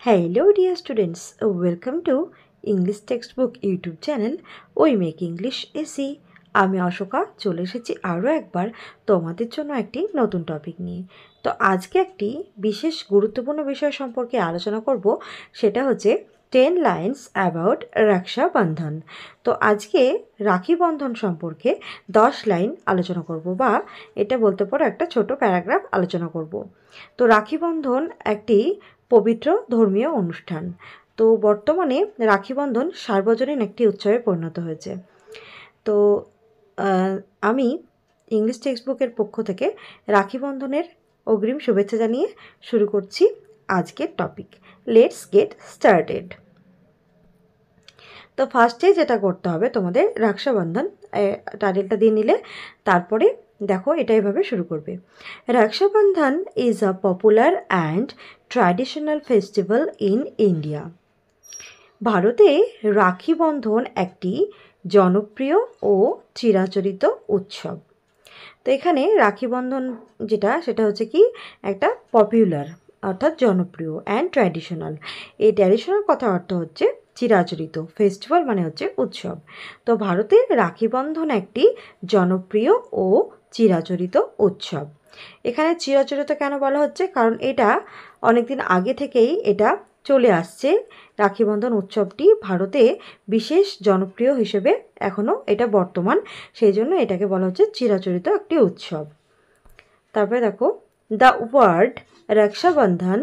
Hello dear students, welcome to English Textbook YouTube channel We Make English Easy। আমি অশোকা চলে এসেছি আরও একবার তোমাদের জন্য একটি নতুন টপিক নিয়ে। তো আজকে একটি বিশেষ গুরুত্বপূর্ণ বিষয় সম্পর্কে আলোচনা করব, সেটা হচ্ছে 10 লাইন্স অ্যাবাউট রক্ষা বন্ধন। তো আজকে রাখি বন্ধন সম্পর্কে 10 লাইন আলোচনা করব, বা এটা বলতে পারো একটা ছোট প্যারাগ্রাফ আলোচনা করব। তো রাখি বন্ধন একটি পবিত্র ধর্মীয় অনুষ্ঠান। তো বর্তমানে রাখি বন্ধন সার্বজনীন একটি উৎসবে পরিণত হয়েছে। তো আমি ইংলিশ টেক্সটবুকের পক্ষ থেকে রাখি বন্ধনের অগ্রিম শুভেচ্ছা জানিয়ে শুরু করছি আজকের টপিক। Let's get started. তো ফার্স্টে যেটা করতে হবে তোমাদের, রক্ষাবন্ধন টাইটেলটা দিয়ে নিলে তারপরে দেখো এটা এভাবে শুরু করবে। Rakshabandhan is a popular and traditional festival in India. ভারতে রাখি বন্ধন একটি জনপ্রিয় ও চিরাচরিত উৎসব। তো এখানে রাখি বন্ধন সেটা হচ্ছে কি একটা পপুলার অর্থাৎ জনপ্রিয়, অ্যান্ড ট্র্যাডিশনাল, এই ট্র্যাডিশনাল কথা অর্থ হচ্ছে চিরাচরিত, ফেস্টিভ্যাল মানে হচ্ছে উৎসব। তো ভারতের রাখি বন্ধন একটি জনপ্রিয় ও চিরাচরিত উৎসব। এখানে চিরাচরিত কেন বলা হচ্ছে, কারণ এটা অনেকদিন আগে থেকেই এটা চলে আসছে। রাখি বন্ধন উৎসবটি ভারতে বিশেষ জনপ্রিয় হিসেবে এখনও এটা বর্তমান, সেই জন্য এটাকে বলা হচ্ছে চিরাচরিত একটি উৎসব। তারপরে দেখো, the word Rakshabandhan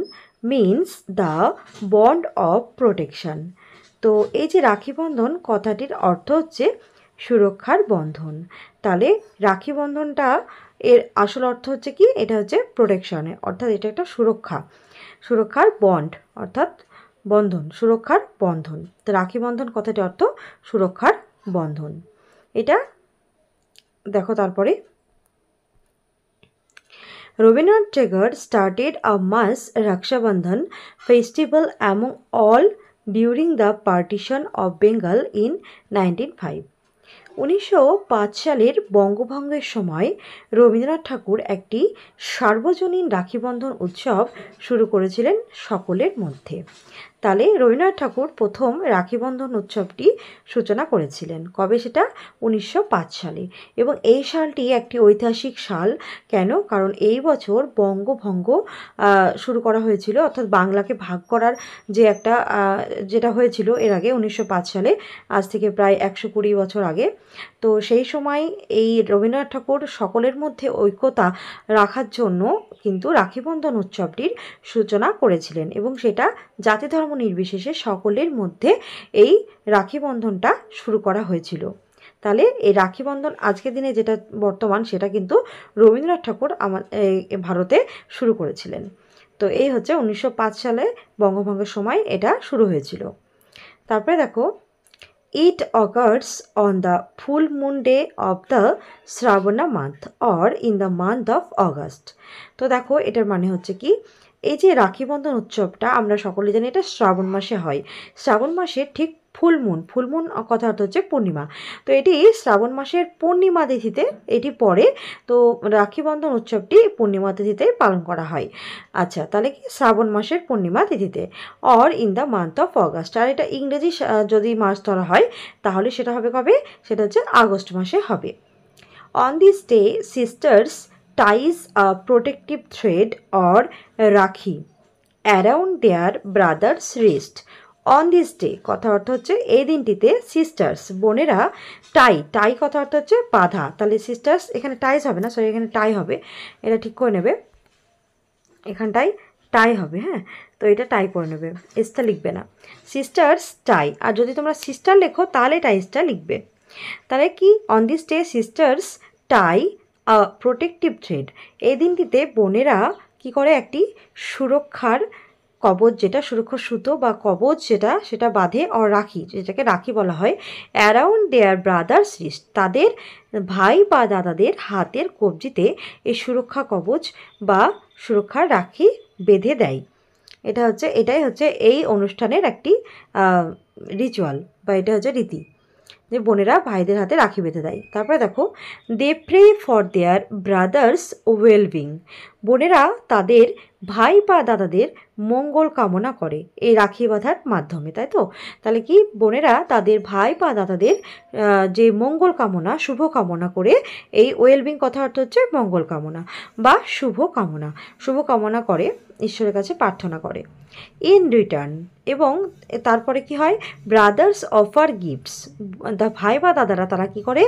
means the bond of protection. তো এই যে রাখি বন্ধন কথাটির অর্থ হচ্ছে সুরক্ষার বন্ধন। তাহলে রাখি বন্ধনটা এর আসল অর্থ হচ্ছে কি, এটা হচ্ছে প্রোটেকশনে, অর্থাৎ এটা একটা সুরক্ষার বন্ড, অর্থাৎ বন্ধন, সুরক্ষার বন্ধন। তো রাখি বন্ধন কথাটির অর্থ সুরক্ষার বন্ধন। এটা দেখো তারপরে, Rabindranath Tagore started a mass Raksha Bandhan festival among all during the partition of Bengal in 1905. 1905 সালের বঙ্গভঙ্গের সময় রবীন্দ্রনাথ ঠাকুর একটি সার্বজনীন রাখিবন্ধন উৎসব শুরু করেছিলেন সকলের মধ্যে। তাহলে রবীন্দ্রনাথ ঠাকুর প্রথম রাখিবন্ধন উৎসবটি সূচনা করেছিলেন কবে, সেটা 1905 সালে। এবং এই সালটি একটি ঐতিহাসিক সাল। কেন? কারণ এই বছর বঙ্গভঙ্গ শুরু করা হয়েছিল, অর্থাৎ বাংলাকে ভাগ করার যে একটা যেটা হয়েছিল এর আগে 1905 সালে, আজ থেকে প্রায় 120 বছর আগে। তো সেই সময় এই রবীন্দ্রনাথ ঠাকুর সকলের মধ্যে ঐক্যতা রাখার জন্য কিন্তু রাখিবন্ধন উৎসবটির সূচনা করেছিলেন, এবং সেটা জাতি ধর্ম নির্বিশেষে সকলের মধ্যে এই রাখি বন্ধনটা শুরু করা হয়েছিল। তাহলে এই রাখি বন্ধন আজকের দিনে যেটা বর্তমান, সেটা কিন্তু রবীন্দ্রনাথ ঠাকুর ভারতে শুরু করেছিলেন। তো এই হচ্ছে 1905 সালে বঙ্গভঙ্গের সময় এটা শুরু হয়েছিল। তারপরে দেখো, it occurs on the full moon day of the Shravana month or in the month of August. তো দেখো এটার মানে হচ্ছে কি, এই যে রাখি বন্ধন উৎসবটা আমরা সকলে জানি এটা শ্রাবণ মাসে হয়। শ্রাবণ মাসের ঠিক ফুলমুন কথা অর্থ হচ্ছে পূর্ণিমা। তো এটি শ্রাবণ মাসের পূর্ণিমা তিথিতে এটি পড়ে। তো রাখি বন্ধন উৎসবটি পূর্ণিমা তিথিতে পালন করা হয়। আচ্ছা, তাহলে কি শ্রাবণ মাসের পূর্ণিমা তিথিতে, or in the month of August. আর এটা ইংরেজি যদি মাস ধরা হয় তাহলে সেটা হবে কবে, সেটা হচ্ছে আগস্ট মাসে হবে। On this day sisters ties a protective thread or রাখি around their brother's wrist. On this day কথা অর্থ হচ্ছে এই দিনটিতে সিস্টার্স বোনেরা টাই কথা অর্থ হচ্ছে বাঁধা। তাহলে সিস্টার্স এখানে টাইজ হবে না, সরি এখানে টাই হবে, এটা ঠিক করে নেবে, এখানটাই টাই হবে। হ্যাঁ, তো এটা টাই করে নেবে, এসটা লিখবে না, সিস্টার্স টাই। আর যদি তোমরা সিস্টার লেখো তাহলে টাইজটা লিখবে। তাহলে কি, on this day sisters tie protective thread, এই দিনটিতে বোনেরা কি করে, একটি সুরক্ষার কবচ, যেটা সুরক্ষার সুতো বা কবচ সেটা বাঁধে, আর রাখি, যেটাকে রাখি বলা হয়, অ্যারাউন্ড দেয়ার ব্রাদার্স রিস্ট, তাদের ভাই বা দাদাদের হাতের কবজিতে এই সুরক্ষা কবচ বা সুরক্ষার রাখি বেঁধে দেয়। এটাই হচ্ছে এই অনুষ্ঠানের একটি রিচুয়াল, বা এটা হচ্ছে রীতি। যে বোনেরা ভাইদের হাতে রাখি বেঁধে দেয়। তারপরে দেখো, they pray for their brothers wellbeing. বোনেরা তাদের ভাই বা দাদাদের মঙ্গল কামনা করে এই রাখি বাঁধার মাধ্যমে, তাই তো? তাহলে কি বনেরা তাদের ভাই বা দাদাদের যে মঙ্গল কামনা, শুভ কামনা করে, এই ওয়েলবিং কথা অর্থ হচ্ছে মঙ্গল কামনা বা শুভ কামনা করে, ঈশ্বরের কাছে প্রার্থনা করে। ইন রিটার্ন, এবং তারপরে কি হয়, ব্রাদার্স অফার গিফটস, ভাই বা দাদারা তারা কি করে,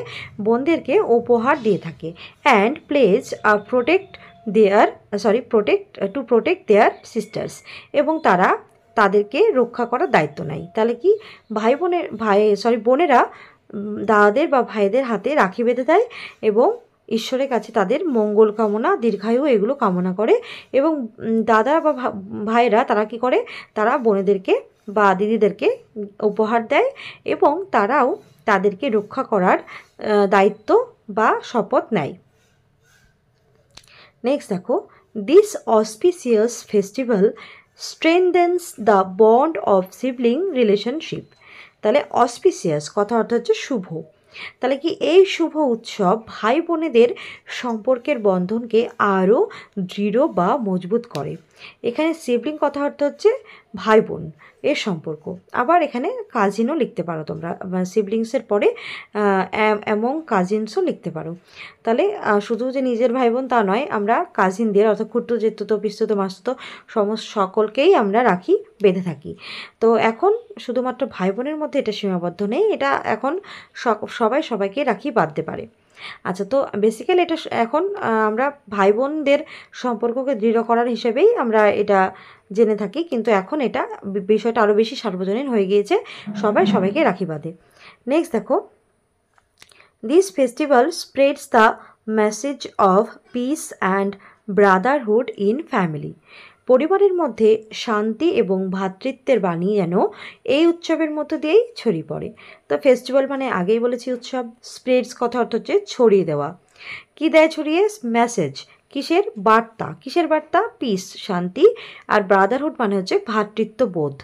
বোনদেরকে উপহার দিয়ে থাকে। And pledge protect their sisters, এবং তারা তাদেরকে রক্ষা করার দায়িত্ব নেয়। তাহলে কি বোনেরা দাদাদের বা ভাইদের হাতে রাখি বেঁধে দেয় এবং ঈশ্বরের কাছে তাদের মঙ্গল কামনা, দীর্ঘায়ু এগুলো কামনা করে। এবং দাদা বা ভাইরা তারা কি করে, তারা বোনেদেরকে বা দিদিদেরকে উপহার দেয় এবং তারাও তাদেরকে রক্ষা করার দায়িত্ব বা শপথ নেয়। নেক্সট দেখো, this auspicious festival strengthens the bond of sibling relationship. তাহলে অসপিসিয়াস কথা অর্থ হচ্ছে শুভ। তাহলে কি এই শুভ উৎসব ভাই বোনেদের সম্পর্কের বন্ধনকে আরও দৃঢ় বা মজবুত করে। এখানে সিবলিং কথা অর্থ হচ্ছে ভাই বোন এর সম্পর্ক। আবার এখানে কাজিনও লিখতে পারো তোমরা, সিবলিংসের পরে এবং কাজিনসও লিখতে পারো। তাহলে শুধু যে নিজের ভাই বোন তা নয়, আমরা কাজিনদের অর্থাৎ খুঁড়তো জেঠতো পিসতো মাসতো সকলকেই আমরা রাখি বেঁধে থাকি। তো এখন শুধুমাত্র ভাই বোনের মধ্যে এটা সীমাবদ্ধ নেই, এটা এখন সবাই সবাইকে রাখি বাঁধতে পারে। আচ্ছা, তো বেসিক্যালি এটা এখন আমরা ভাই বোনদের সম্পর্ককে দৃঢ় করার হিসেবেই আমরা এটা জেনে থাকি, কিন্তু এখন এটা বিষয়টা আরও বেশি সার্বজনীন হয়ে গিয়েছে, সবাই সবাইকে রাখি বাঁধে। নেক্সট দেখো, this festival spreads the message of piece and Brotherhood in family. পরিবারের মধ্যে শান্তি এবং ভ্রাতৃত্বের বাণী যেন এই উৎসবের মধ্য দিয়েই ছড়িয়ে পড়ে। তো ফেস্টিভ্যাল মানে আগেই বলেছি উৎসব, স্প্রেডস কথা অর্থ হচ্ছে ছড়িয়ে দেওয়া। কী দেয় ছড়িয়ে? মেসেজ, কিসের বার্তা? কিসের বার্তা? পিস শান্তি, আর ব্রাদারহুড মানে হচ্ছে ভ্রাতৃত্ববোধ।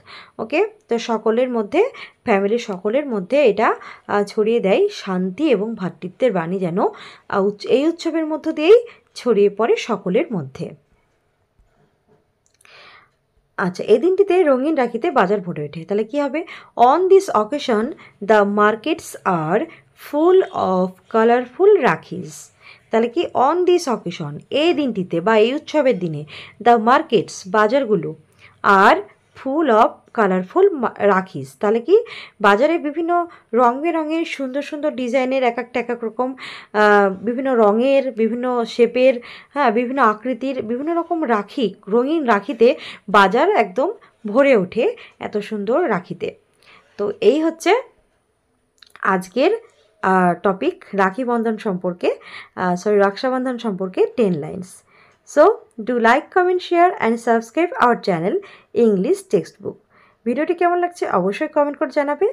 ওকে, তো সকলের মধ্যে, ফ্যামিলির সকলের মধ্যে এটা ছড়িয়ে দেয় শান্তি এবং ভ্রাতৃত্বের বাণী যেন এই উৎসবের মধ্য দিয়েই ছড়িয়ে পড়ে সকলের মধ্যে। আচ্ছা, এই দিনটিতে রঙিন রাখিতে বাজার ভরে ওঠে। তাহলে কী হবে? On this occasion the markets are full of colourful rakhis. তাহলে কি অন দিস অকেশন, এই দিনটিতে বা এই উৎসবের দিনে, দ্য মার্কেটস বাজারগুলো, আর ফুল অফ কালারফুল রাখিস। তাহলে কি বাজারে বিভিন্ন রং বেরঙের সুন্দর সুন্দর ডিজাইনের এক এক রকম বিভিন্ন রঙের, বিভিন্ন শেপের, হ্যাঁ, বিভিন্ন আকৃতির বিভিন্ন রকম রাখি, রঙিন রাখিতে বাজার একদম ভরে ওঠে এত সুন্দর রাখিতে। তো এই হচ্ছে আজকের টপিক, রাখি বন্ধন সম্পর্কে, রক্ষাবন্ধন সম্পর্কে 10 lines. So do like, comment, share and subscribe our channel English text book. ভিডিওটি কেমন লাগছে অবশ্যই কমেন্ট করে জানাবে।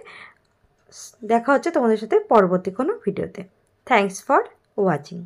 দেখা হচ্ছে তোমাদের সাথে পরবর্তী কোনো ভিডিওতে। Thanks for watching.